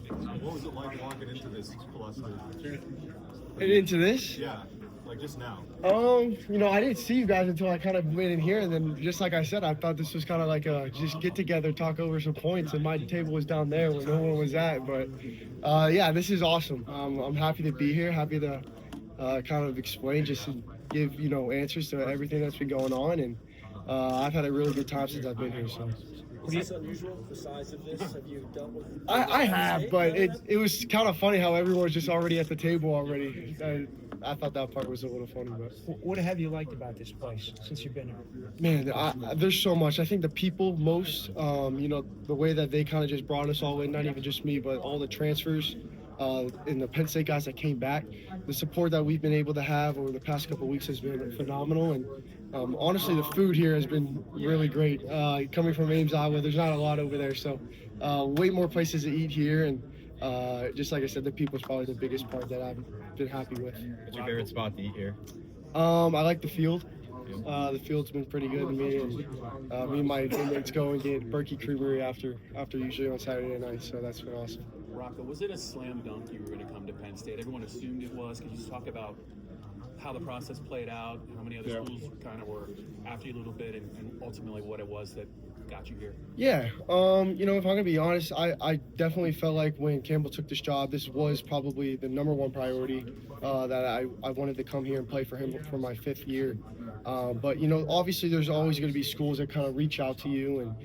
What was it like walking into this cluster? And into this? Yeah, like just now. I didn't see you guys until I kind of went in here, and then just like I said, I thought this was kind of like a just get together, talk over some points, and my table was down there where no one was at. But yeah, this is awesome. I'm happy to be here, happy to kind of explain, just to give answers to everything that's been going on, and I've had a really good time since I've been here. So. Is this unusual, the size of this? Have you dealt with I have, but it was kind of funny how everyone was just already at the table already. I thought that part was a little funny, but What have you liked about this place since you've been here? man, there's so much. I think the people most, the way that they kind of just brought us all in, not even just me, but all the transfers and the Penn State guys that came back, the support that we've been able to have over the past couple of weeks has been phenomenal. And honestly, the food here has been really great. Coming from Ames, Iowa, there's not a lot over there, so way more places to eat here. And just like I said, the people is probably the biggest part that I've been happy with. What's your favorite spot to eat here? I like the field. The field's been pretty good to me, and me and my teammates go and get Berkey Creamery after usually on Saturday night, so that's been awesome. Rocco, was it a slam dunk you were going to come to Penn State? Everyone assumed it was. Could you just talk about how the process played out, how many other schools kind of were after you a little bit, and ultimately what it was that got you here? Yeah, if I'm going to be honest, I definitely felt like when Campbell took this job, this was probably the number one priority, that I wanted to come here and play for him for my 5th year. But, obviously there's always going to be schools that kind of reach out to you and,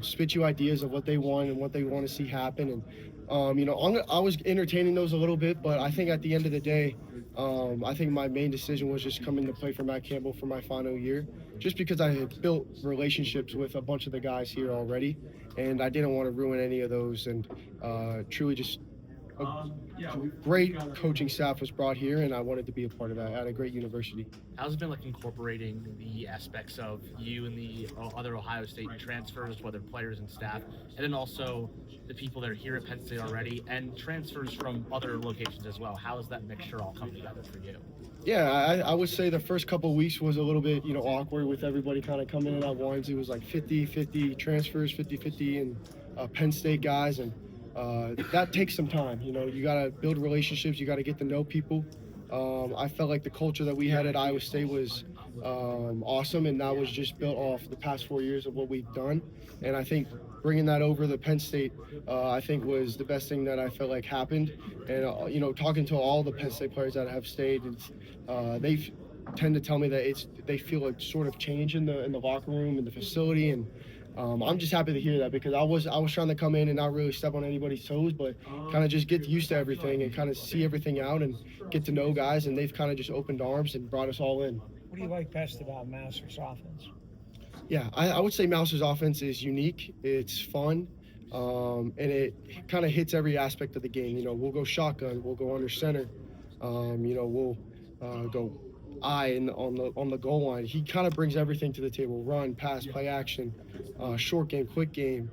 spit you ideas of what they want and what they want to see happen. And, I was entertaining those a little bit, but I think at the end of the day, I think my main decision was just coming to play for Matt Campbell for my final year, just because I had built relationships with a bunch of the guys here already, and I didn't want to ruin any of those. And truly just a great coaching staff was brought here, and I wanted to be a part of that at a great university. How's it been like incorporating the aspects of you and the other Ohio State transfers, whether players and staff, and then also the people that are here at Penn State already and transfers from other locations as well? How has that mixture all come together for you? Yeah, I would say the first couple of weeks was a little bit, awkward with everybody kind of coming in at once. It was like 50-50 transfers, 50-50 and Penn State guys, and that takes some time. You got to build relationships. You got to get to know people. I felt like the culture that we had at Iowa State was awesome, and that was just built off the past 4 years of what we've done. And I think bringing that over to Penn State, I think was the best thing that I felt like happened. And, talking to all the Penn State players that have stayed, they tend to tell me that they feel a sort of change in the locker room and the facility. And I'm just happy to hear that, because I was trying to come in and not really step on anybody's toes, but kind of just get used to everything and kind of see everything out and get to know guys. And they've kind of just opened arms and brought us all in. What do you like best about Mouser's offense? Yeah, I would say Mouser's offense is unique. It's fun, and it kind of hits every aspect of the game. We'll go shotgun, we'll go under center, we'll go on the goal line. He kind of brings everything to the table: run, pass, play action, short game, quick game.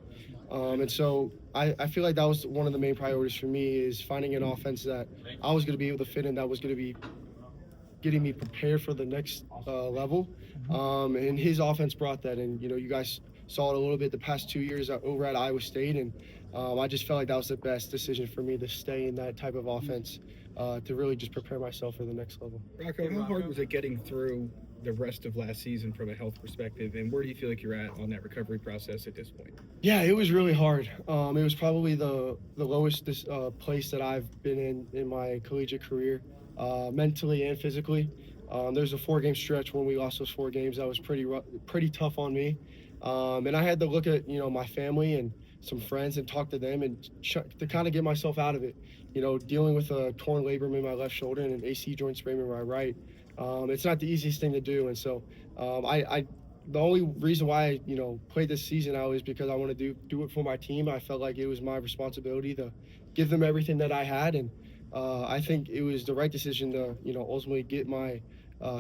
And so I feel like that was one of the main priorities for me, is finding an offense that I was going to be able to fit in, that was going to be getting me prepared for the next level. And his offense brought that. And, you guys saw it a little bit the past 2 years over at Iowa State. And I just felt like that was the best decision for me, to stay in that type of offense, to really just prepare myself for the next level. Rocco, how hard was it getting through the rest of last season from a health perspective, and where do you feel like you're at on that recovery process at this point? Yeah, it was really hard. It was probably the lowest place that I've been in my collegiate career, mentally and physically. There's a 4-game stretch when we lost those 4 games. That was pretty tough on me. And I had to look at, my family and some friends and talk to them and to kind of get myself out of it. Dealing with a torn labrum in my left shoulder and an AC joint sprain in my right. It's not the easiest thing to do. And so the only reason why I, played this season out is because I want to do it for my team. I felt like it was my responsibility to give them everything that I had. And I think it was the right decision to, ultimately get my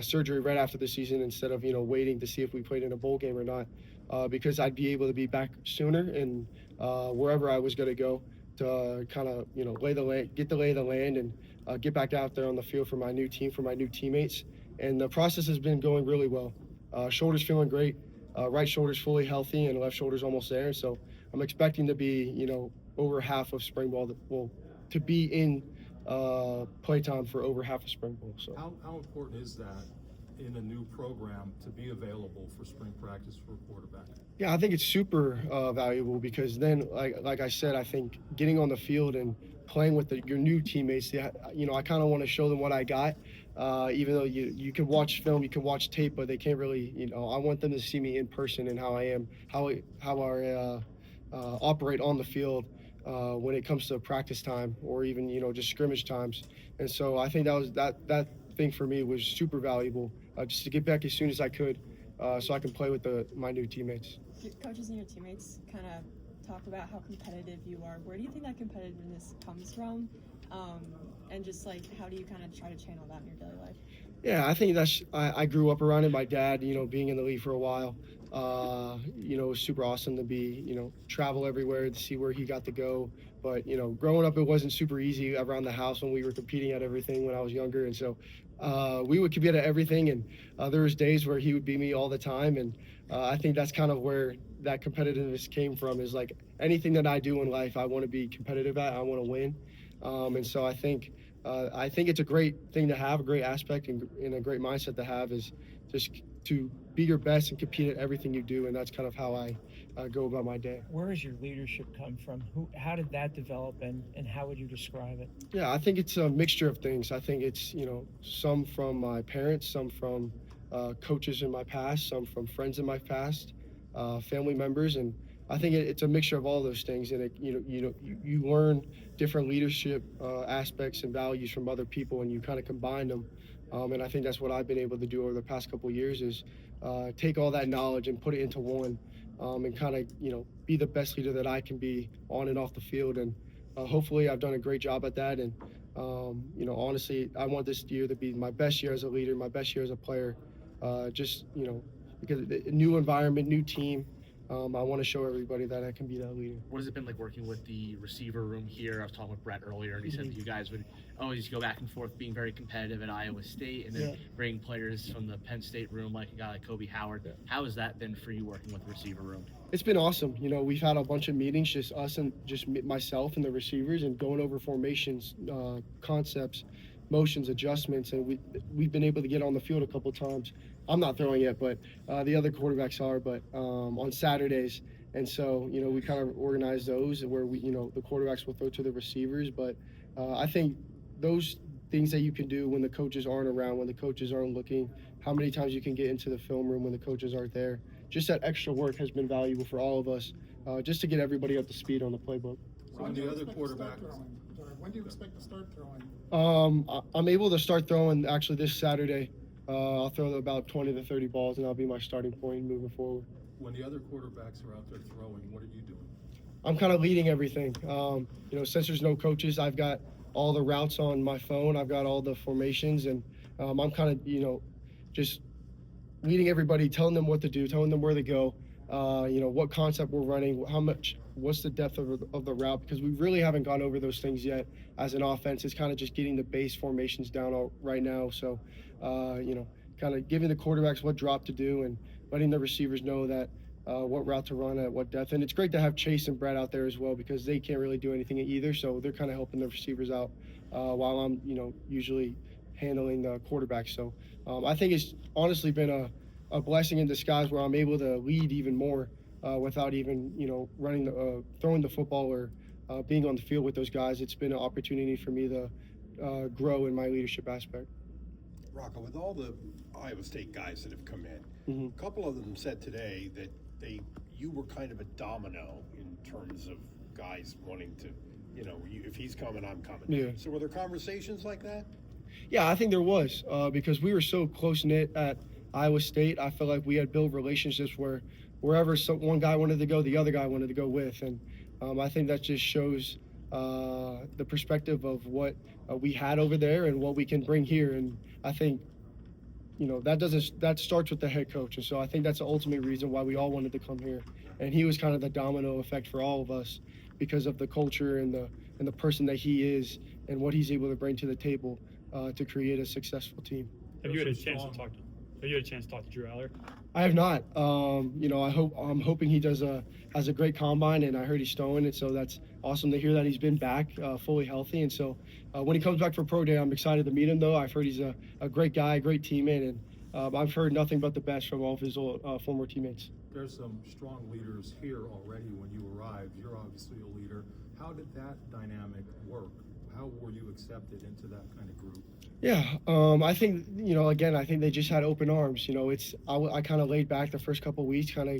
surgery right after the season, instead of, waiting to see if we played in a bowl game or not, because I'd be able to be back sooner and wherever I was going to go, to kind of, get the lay of the land and get back out there on the field for my new team, for my new teammates. And the process has been going really well. Shoulder's feeling great. Right shoulder's fully healthy and left shoulder's almost there. So I'm expecting to be, over half of spring ball. To be in playtime for over half of spring ball. So How important is that in a new program to be available for spring practice for a quarterback? yeah, I think it's super valuable because then, like I said, I think getting on the field and playing with your new teammates, I kind of want to show them what I got. Even though you can watch film, you can watch tape, but they can't really, I want them to see me in person and how I am, how I operate on the field when it comes to practice time or even, just scrimmage times. And so I think that thing for me was super valuable, just to get back as soon as I could so I can play with my new teammates. Your coaches and your teammates kind of talk about how competitive you are. Where do you think that competitiveness comes from? And just like, how do you kind of try to channel that in your daily life? Yeah, I think I grew up around it. My dad, being in the league for a while, it was super awesome to be, travel everywhere to see where he got to go. But, growing up, it wasn't super easy around the house when we were competing at everything when I was younger. And so we would compete at everything. And there was days where he would beat me all the time. And I think that's kind of where that competitiveness came from, is like anything that I do in life, I want to be competitive at. I want to win. And so I think it's a great thing to have, a great aspect and a great mindset to have, is just to be your best and compete at everything you do. And that's kind of how I go about my day. Where does your leadership come from? How did that develop, and how would you describe it? Yeah, I think it's a mixture of things. I think it's, some from my parents, some from coaches in my past, some from friends in my past, family members. And I think it's a mixture of all those things. And you learn different leadership aspects and values from other people, and you kind of combine them. And I think that's what I've been able to do over the past couple of years, is take all that knowledge and put it into one, and kind of, be the best leader that I can be on and off the field. And hopefully I've done a great job at that. And, honestly, I want this year to be my best year as a leader, my best year as a player, because a new environment, new team. I want to show everybody that I can be that leader. What has it been like working with the receiver room here? I was talking with Brett earlier, and he said that you guys would always go back and forth, being very competitive at Iowa State, and then bringing players from the Penn State room, like a guy like Kobe Howard. Yeah. How has that been for you working with the receiver room? It's been awesome. We've had a bunch of meetings, just us and just myself and the receivers, and going over formations, concepts, motions, adjustments, and we've been able to get on the field a couple of times. I'm not throwing yet, but the other quarterbacks are, but on Saturdays. And so, we kind of organize those where the quarterbacks will throw to the receivers. But I think those things that you can do when the coaches aren't around, when the coaches aren't looking, how many times you can get into the film room when the coaches aren't there, just that extra work has been valuable for all of us, just to get everybody up to speed on the playbook. When the other quarterback, When do you expect to start throwing? I'm able to start throwing actually this Saturday. I'll throw about 20 to 30 balls, and that'll be my starting point moving forward. when the other quarterbacks are out there throwing, what are you doing? I'm kind of leading everything. Since there's no coaches, I've got all the routes on my phone. I've got all the formations, and I'm kind of, just leading everybody, telling them what to do, telling them where to go, what concept we're running, what's the depth of the route, because we really haven't gone over those things yet as an offense. It's kind of just getting the base formations down right now. So, kind of giving the quarterbacks what drop to do and letting the receivers know that what route to run at what depth. And it's great to have Chase and Brett out there as well, because they can't really do anything either. So they're kind of helping the receivers out while I'm, usually handling the quarterback. So I think it's honestly been a blessing in disguise where I'm able to lead even more without even, throwing the football or being on the field with those guys. It's been an opportunity for me to grow in my leadership aspect. Rocco, with all the Iowa State guys that have come in, a couple of them said today that you were kind of a domino in terms of guys wanting to, if he's coming, I'm coming. Yeah. So were there conversations like that? Yeah, I think there was because we were so close-knit at Iowa State. I feel like we had built relationships where wherever one guy wanted to go, the other guy wanted to go with. And I think that just shows the perspective of what we had over there and what we can bring here. And I think, that starts with the head coach. And so I think that's the ultimate reason why we all wanted to come here. And he was kind of the domino effect for all of us because of the culture and the person that he is and what he's able to bring to the table to create a successful team. Have you had a chance to talk to Drew Aller? I have not. I'm hoping he has a great combine, and I heard he's throwing it, so that's awesome to hear that he's been back fully healthy. And so when he comes back for pro day, I'm excited to meet him. Though I've heard he's a great guy, great teammate, and I've heard nothing but the best from all of his former teammates. There's some strong leaders here already when you arrived. You're obviously a leader. How did that dynamic work? How were you accepted into that kind of group? Yeah, I think, again, I think they just had open arms. I kind of laid back the first couple of weeks, kind of,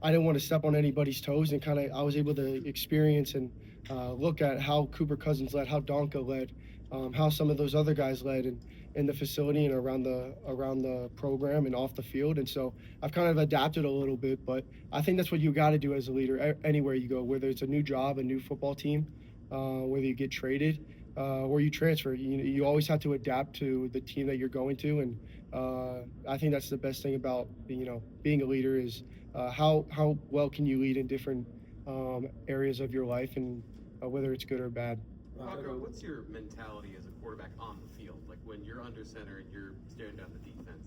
I didn't want to step on anybody's toes, and kind of I was able to experience and look at how Cooper Cousins led, how Donka led, how some of those other guys led in the facility and around the program and off the field. And so I've kind of adapted a little bit, but I think that's what you got to do as a leader anywhere you go, whether it's a new job, a new football team, whether you get traded or you transfer. You always have to adapt to the team that you're going to, and I think that's the best thing about being a leader is how well can you lead in different areas of your life, and whether it's good or bad. Rocco, what's your mentality as a quarterback on the field? Like when you're under center and you're staring down the defense,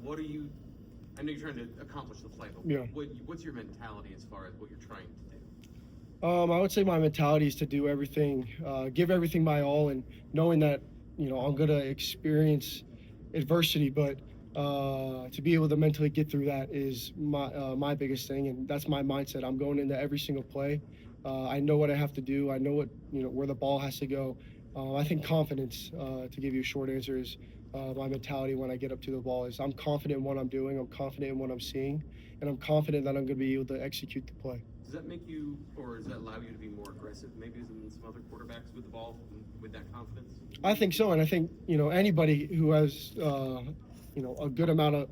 what are you? I know you're trying to accomplish the play, but Yeah. what's your mentality as far as what you're trying to do? I would say my mentality is to do everything, give everything my all, and knowing that I'm gonna experience adversity, but to be able to mentally get through that is my biggest thing, and that's my mindset. I'm going into every single play. I know what I have to do. I know what where the ball has to go. I think confidence, to give you a short answer, is my mentality when I get up to the ball. Is I'm confident in what I'm doing. I'm confident in what I'm seeing, and I'm confident that I'm going to be able to execute the play. Does that make you, or does that allow you to be more aggressive, maybe than some other quarterbacks with the ball, with that confidence? I think so, and I think anybody who has a good amount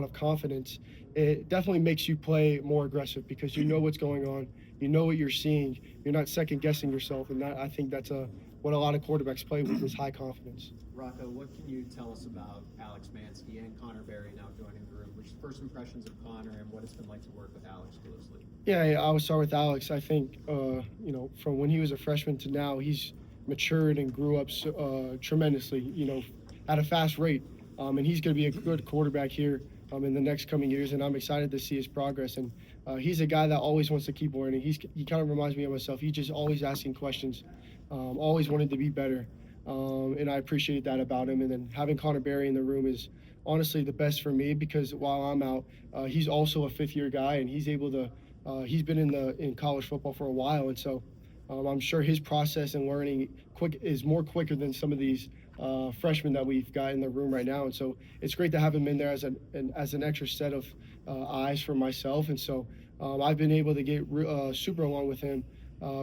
of confidence, it definitely makes you play more aggressive because you know what's going on, you know what you're seeing, you're not second guessing yourself, and I think that's what a lot of quarterbacks play with is high confidence. Rocco, what can you tell us about Alex Mansky and Connor Berry now joining the room? Which first impressions of Connor and what it's been like to work with Alex closely? Yeah, I would start with Alex. I think from when he was a freshman to now, he's matured and grew up tremendously. At a fast rate, and he's going to be a good quarterback here in the next coming years. And I'm excited to see his progress. And he's a guy that always wants to keep learning. He kind of reminds me of myself. He's just always asking questions, always wanting to be better. And I appreciate that about him. And then having Connor Berry in the room is honestly the best for me because while I'm out, he's also a fifth-year guy, and he's able to. He's been in college football for a while, and so I'm sure his process and learning is more quicker than some of these freshmen that we've got in the room right now. And so it's great to have him in there as an extra set of eyes for myself. And so I've been able to get super along with him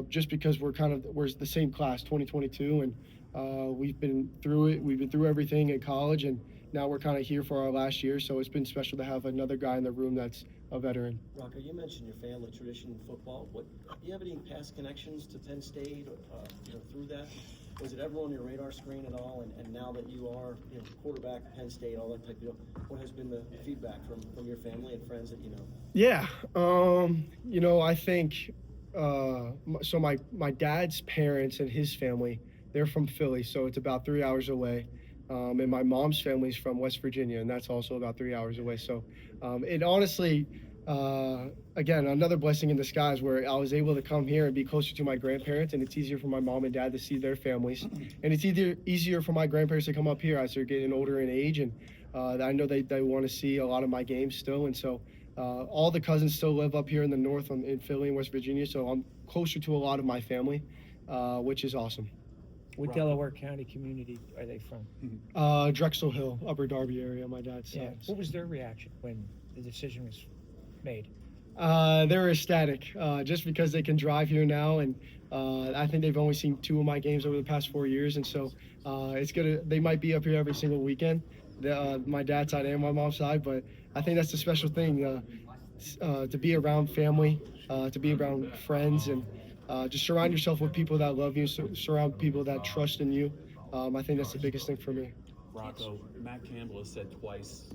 just because we're the same class, 2022, and we've been through it. We've been through everything in college, and now we're kind of here for our last year. So it's been special to have another guy in the room that's a veteran. Rocco, you mentioned your family tradition in football. Do you have any past connections to Penn State through that? Was it ever on your radar screen at all? And now that you are quarterback at Penn State, all that type of deal, what has been the feedback from your family and friends that you know? Yeah, I think so. My dad's parents and his family, they're from Philly, so it's about 3 hours away. And my mom's family's from West Virginia, and that's also about 3 hours away. So it honestly, again, another blessing in disguise where I was able to come here and be closer to my grandparents, and it's easier for my mom and dad to see their families. And it's easier for my grandparents to come up here as they're getting older in age, and I know they want to see a lot of my games still. And so all the cousins still live up here in the north in Philly and West Virginia, so I'm closer to a lot of my family, which is awesome. What Delaware County community are they from? Drexel Hill, Upper Darby area, my dad's side. What was their reaction when the decision was made? They were ecstatic, just because they can drive here now, and I think they've only seen 2 of my games over the past 4 years, and so they might be up here every single weekend, my dad's side and my mom's side, but I think that's the special thing, to be around family, to be around friends, and just surround yourself with people that love you, surround people that trust in you. I think that's the biggest thing for me. Rocco, Matt Campbell has said twice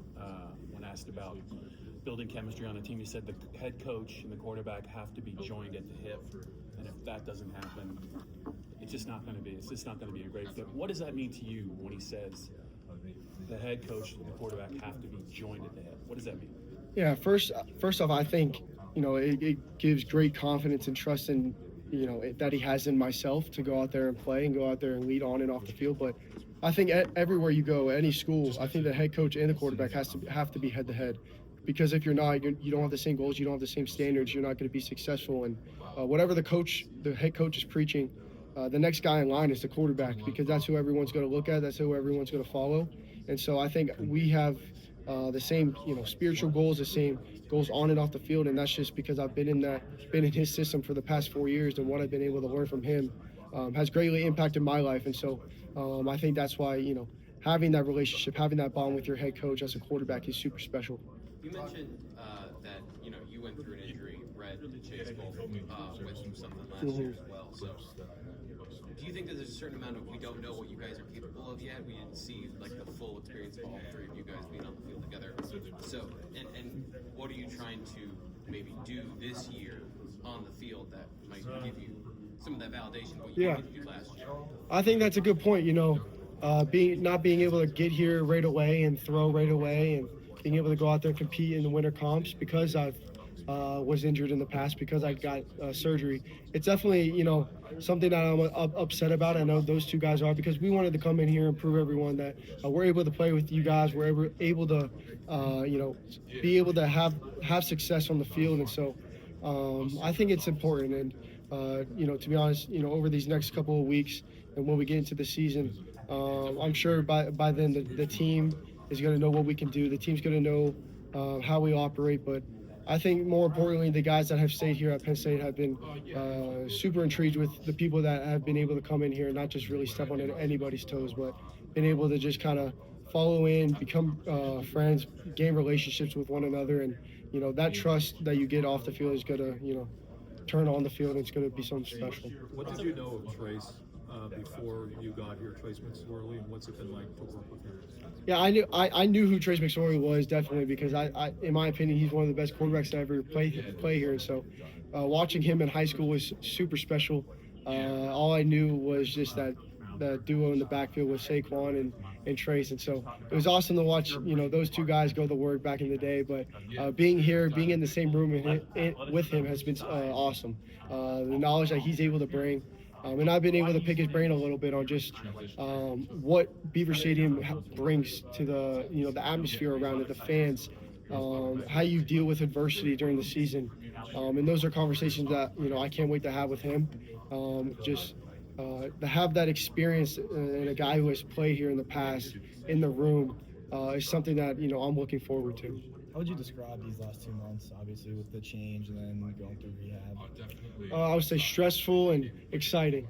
when asked about building chemistry on a team, he said the head coach and the quarterback have to be joined at the hip, and if that doesn't happen, it's just not going to be a great fit. What does that mean to you when he says the head coach and the quarterback have to be joined at the hip? What does that mean? Yeah, first off, I think it gives great confidence and trust in that he has in myself to go out there and play and go out there and lead on and off the field. But I think everywhere you go, any school, I think the head coach and the quarterback have to be head to head, because if you're not, you don't have the same goals, you don't have the same standards, you're not going to be successful. And whatever the head coach is preaching, the next guy in line is the quarterback, because that's who everyone's going to look at, that's who everyone's going to follow. And so I think we have the same, spiritual goals, the same goals on and off the field, and that's just because I've been in his system for the past 4 years, and what I've been able to learn from him has greatly impacted my life. And so I think that's why, having that relationship, having that bond with your head coach as a quarterback is super special. You mentioned that you went through an injury, Red and Chase both went through something last year as well. So, do you think that there's a certain amount of we don't know what you guys are capable of yet? We didn't see like the full experience of all three of you guys being on the field together. So, and what are you trying to maybe do this year on the field that might give you some of that validation of what you didn't do last year? I think that's a good point. Not being able to get here right away and throw right away, and being able to go out there and compete in the winter comps because I've was injured in the past, because I got surgery. It's definitely, something that I'm upset about. I know those two guys are, because we wanted to come in here and prove everyone that we're able to play with you guys. We're able to, be able to have success on the field. And so I think it's important. And, to be honest, over these next couple of weeks and when we get into the season, I'm sure by then the team is going to know what we can do. The team's going to know how we operate. But I think more importantly, the guys that have stayed here at Penn State have been super intrigued with the people that have been able to come in here and not just really step on anybody's toes, but been able to just kind of follow in, become friends, gain relationships with one another. And, that trust that you get off the field is going to, turn on the field, and it's going to be something special. What did you know of Trace before you got here, Trace McSorley, and what's it been like to work with him? Yeah, I knew who Trace McSorley was, definitely, because I in my opinion, he's one of the best quarterbacks to ever play here. And so watching him in high school was super special. All I knew was just that the duo in the backfield with Saquon and Trace. And so it was awesome to watch, those two guys go to work back in the day. But being here, being in the same room with him has been awesome. The knowledge that he's able to bring. And I've been able to pick his brain a little bit on just what Beaver Stadium brings to the atmosphere around it, the fans, how you deal with adversity during the season. And those are conversations that, I can't wait to have with him. To have that experience and a guy who has played here in the past in the room is something that, I'm looking forward to. How would you describe these last 2 months, obviously with the change and then going through rehab? I would say stressful and exciting.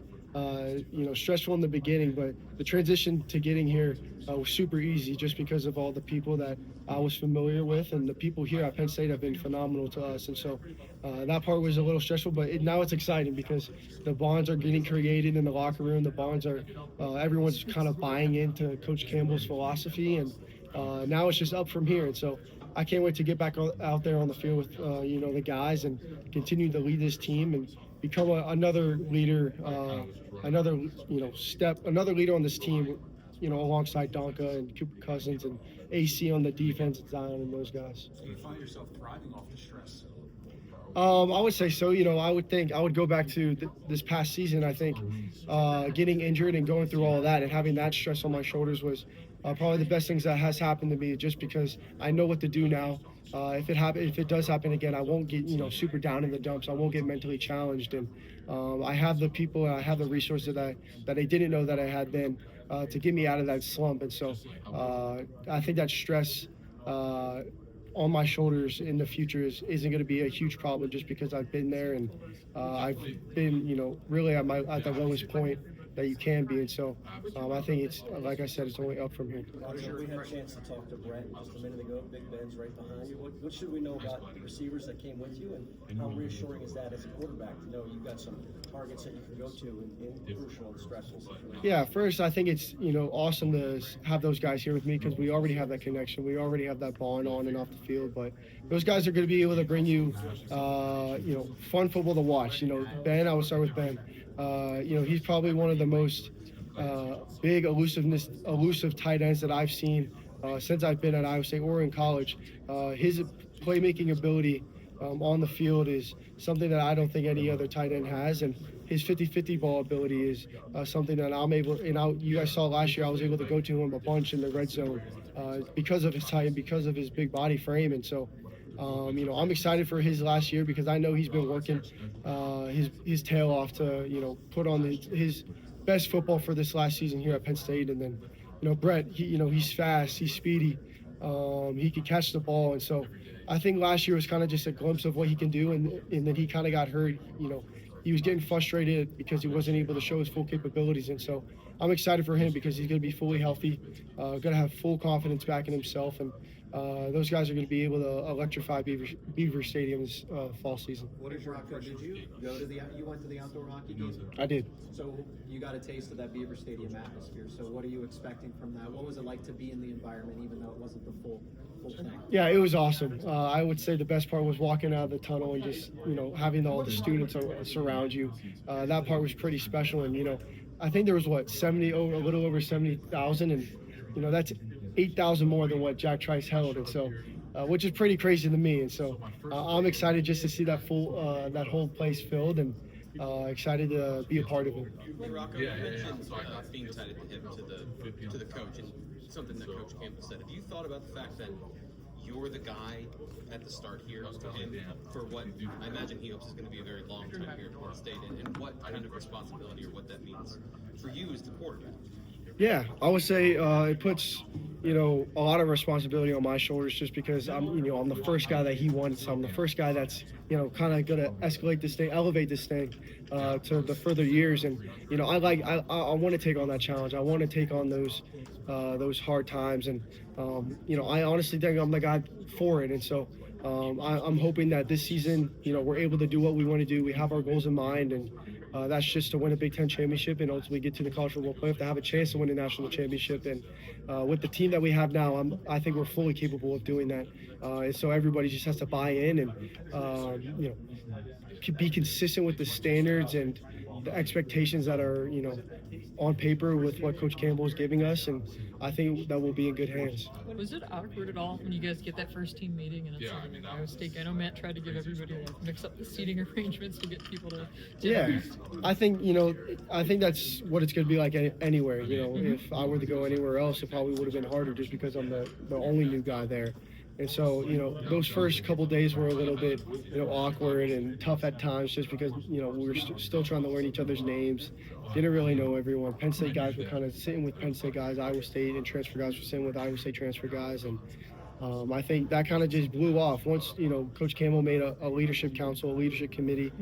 Stressful in the beginning, but the transition to getting here was super easy just because of all the people that I was familiar with, and the people here at Penn State have been phenomenal to us. And so that part was a little stressful, but now it's exciting because the bonds are getting created in the locker room. The bonds are, everyone's kind of buying into Coach Campbell's philosophy, and now it's just up from here. And so I can't wait to get back out there on the field with, the guys and continue to lead this team and become another leader, another leader on this team, alongside Donka and Cooper Cousins and AC on the defense and Zion and those guys. Do you find yourself thriving off the stress? I would say so. I would go back to this past season. I think getting injured and going through all of that and having that stress on my shoulders was probably the best things that has happened to me, just because I know what to do now. If it does happen again, I won't get super down in the dumps. I won't get mentally challenged, and I have the people and I have the resources that I didn't know that I had then to get me out of that slump. And so I think that stress on my shoulders in the future isn't going to be a huge problem, just because I've been there and I've been really at the lowest point that you can be. And so I think it's, like I said, it's only up from here. We had a chance to talk to Brett just a minute ago. Big Ben's right behind you. What should we know about the receivers that came with you, and how reassuring is that as a quarterback to know you've got some targets that you can go to in crucial and stressful situations? Yeah, first, I think it's awesome to have those guys here with me, because we already have that connection. We already have that bond on and off the field. But those guys are going to be able to bring you, fun football to watch. Ben, I will start with Ben. He's probably one of the most big elusive tight ends that I've seen since I've been at Iowa State or in college. His playmaking ability on the field is something that I don't think any other tight end has, and his 50-50 ball ability is something that I'm able. You guys saw last year I was able to go to him a bunch in the red zone because of his height and because of his big body frame, and so. I'm excited for his last year because I know he's been working his tail off to put on his best football for this last season here at Penn State. And then Brett, he's fast, he's speedy, he can catch the ball, and so I think last year was kind of just a glimpse of what he can do, and then he kind of got hurt. He was getting frustrated because he wasn't able to show his full capabilities, and so I'm excited for him because he's going to be fully healthy, going to have full confidence back in himself, and those guys are going to be able to electrify Beaver Stadium this fall season. What is your Rocco? Did you go to you went to the outdoor hockey games? I did. So you got a taste of that Beaver Stadium atmosphere. So what are you expecting from that? What was it like to be in the environment, even though it wasn't the full thing? Yeah, it was awesome. I would say the best part was walking out of the tunnel and just having all the students surround you. That part was pretty special, and I think there was a little over 70,000, and that's 8,000 more than what Jack Trice held, and so which is pretty crazy to me. And so I'm excited just to see that that whole place filled, and excited to be a part of it. Hey, Rocco, you mentioned being tied at the hip to the coach, and something that Coach Campbell said. Have you thought about the fact that you're the guy at the start here, and for what I imagine he hopes is going to be a very long time here at Penn State, and what kind of responsibility or what that means for you as the quarterback? Yeah, I would say it puts a lot of responsibility on my shoulders, just because I'm the first guy that he wants. So I'm the first guy that's kind of gonna elevate this thing to the further years, and I want to take on that challenge. I want to take on those hard times, and I honestly think I'm the guy for it, and so I'm hoping that this season we're able to do what we want to do. We have our goals in mind, and that's just to win a Big Ten championship and ultimately get to the college football playoff, to have a chance to win a national championship. And with the team that we have now, I think we're fully capable of doing that. And so everybody just has to buy in and be consistent with the standards and the expectations that are on paper with what Coach Campbell is giving us, and I think that we'll be in good hands. Was it awkward at all when you guys get that first team meeting and it's Iowa State? I know Matt tried to give everybody mix up the seating arrangements to get people to. Yeah, I think that's what it's going to be like anywhere. If I were to go anywhere else, it probably would have been harder just because I'm the only new guy there. And so, those first couple days were a little bit, awkward and tough at times, just because, we were still trying to learn each other's names. Didn't really know everyone. Penn State guys were kind of sitting with Penn State guys. Iowa State and transfer guys were sitting with Iowa State transfer guys. And I think that kind of just blew off once, Coach Campbell made a leadership council, a leadership committee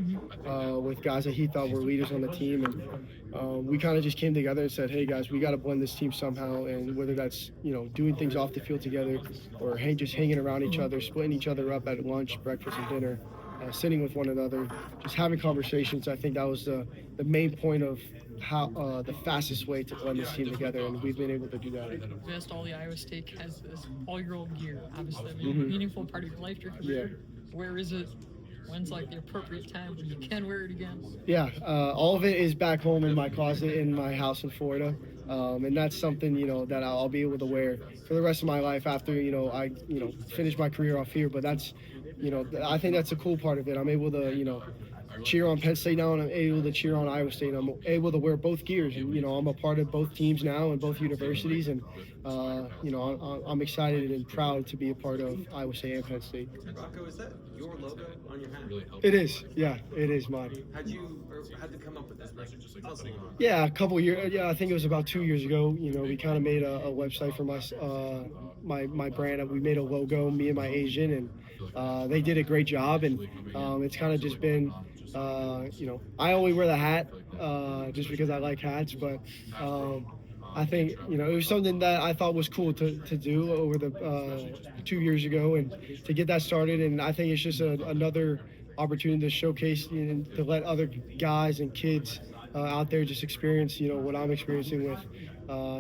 with guys that he thought were leaders on the team. And we kind of just came together and said, hey, guys, we got to blend this team somehow. And whether that's, doing things off the field together or just hanging around each other, splitting each other up at lunch, breakfast, and dinner, sitting with one another, just having conversations. I think that was the main point of how the fastest way to blend this team together, and we've been able to do that. You asked all the Iowa State has this all-year-old gear, obviously. A meaningful part of your life, your career. Yeah. Where is it? When's the appropriate time when you can wear it again? Yeah, all of it is back home in my closet in my house in Florida, and that's something that I'll be able to wear for the rest of my life after I finish my career off here. But that's I think that's a cool part of it. I'm able to cheer on Penn State now, and I'm able to cheer on Iowa State. I'm able to wear both gears, and I'm a part of both teams now and both universities, and I'm excited and proud to be a part of Iowa State and Penn State. Rocco, is that your logo on your hat? It is, yeah, it is mine. How'd you come up with that? Yeah, a couple years. Yeah, I think it was about 2 years ago. We kind of made a website for my brand. We made a logo, me and my agent, and they did a great job. And it's kind of just been. I only wear the hat just because I like hats, but I think it was something that I thought was cool to do over the 2 years ago, and to get that started. And I think it's just another opportunity to showcase and to let other guys and kids out there just experience what I'm experiencing with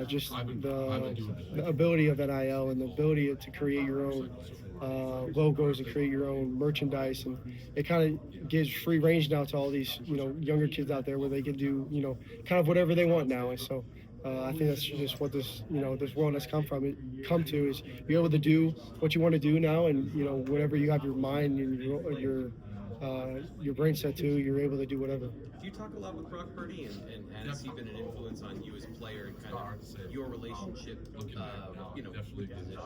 just the ability of NIL and the ability to create your own logos and create your own merchandise, and it kind of gives free range now to all these younger kids out there where they can do kind of whatever they want now. And so I think that's just what this world has come to is you're able to do what you want to do now, and whatever you have your mind and your brain set to, you're able to do whatever. Do you talk a lot with Brock Purdy, and has he been an influence on you as a player and kind of your relationship, with the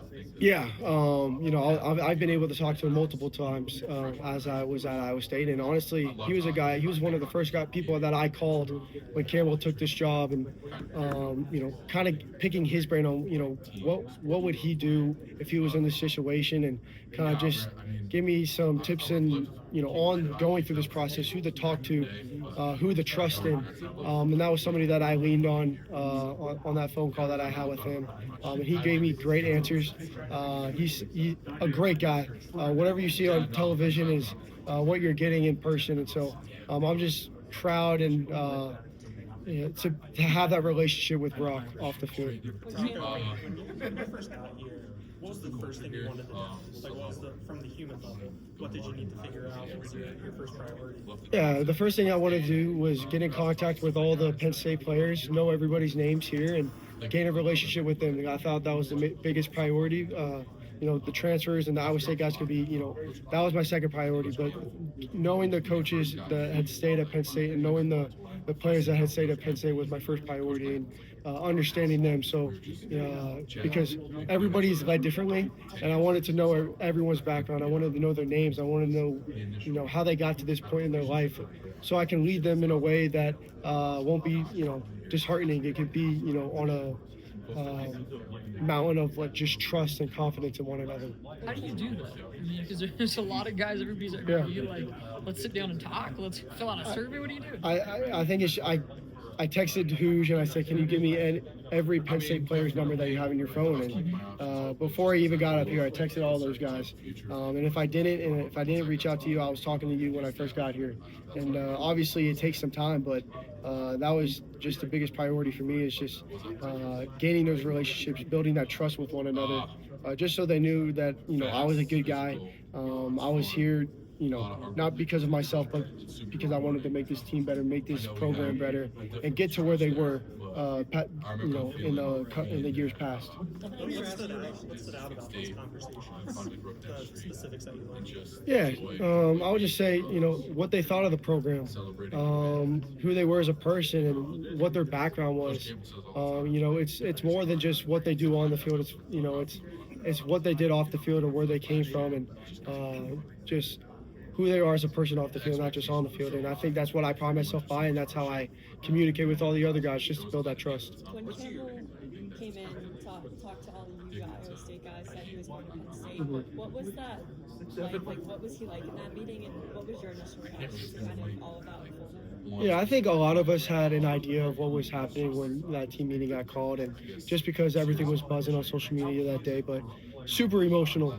position? Yeah, I've been able to talk to him multiple times as I was at Iowa State, and honestly, he was one of the first people that I called when Campbell took this job, and kind of picking his brain on what would he do if he was in this situation, and kind of just give me some tips and on going through this process, who to talk to, who to trust in, and that was somebody that I leaned on that phone call that I had with him, and he gave me great answers. He's a great guy. Whatever you see on television is what you're getting in person, and so I'm just proud and to have that relationship with Brock off the field. When you first got here, what was the first thing you wanted to do? Like, what was from the human level? What did you need to figure out? What was your first priority? Yeah, the first thing I wanted to do was get in contact with all the Penn State players, know everybody's names here, and gain a relationship with them. And I thought that was the biggest priority. The transfers and the Iowa State guys could be, that was my second priority. But knowing the coaches that had stayed at Penn State and knowing the players that had stayed at Penn State was my first priority, and understanding them. So, because everybody's led differently, and I wanted to know everyone's background. I wanted to know their names. I wanted to know, how they got to this point in their life, so I can lead them in a way that won't be, disheartening. It could be, on a mountain of just trust and confidence in one another. How do you do that? I mean, because there's a lot of guys, everybody's like, let's sit down and talk, let's fill out a survey. What do you do? I think I texted Hooge and I said, can you give me every Penn State player's number that you have in your phone? And before I even got up here, I texted all those guys. And if I didn't reach out to you, I was talking to you when I first got here. And obviously it takes some time, but that was just the biggest priority for me, is just gaining those relationships, building that trust with one another, just so they knew that, I was a good guy. I was here, not because of myself, but because I wanted to make this team better, make this program better, and get to where they were, in the years past. What stood out about those conversations? The specifics that you learned? Yeah, I would just say, what they thought of the program, who they were as a person, and what their background was. It's more than just what they do on the field. It's what they did off the field and where they came from, and just who they are as a person off the field, not just on the field. And I think that's what I pride myself by, and that's how I communicate with all the other guys, just to build that trust. When Campbell came in, talked to all of you Iowa State guys, said he was going to Penn State, what was that like? What was he like in that meeting, and what was your initial reaction to kind of all of that unfolding? Yeah, I think a lot of us had an idea of what was happening when that team meeting got called, and just because everything was buzzing on social media that day, but super emotional.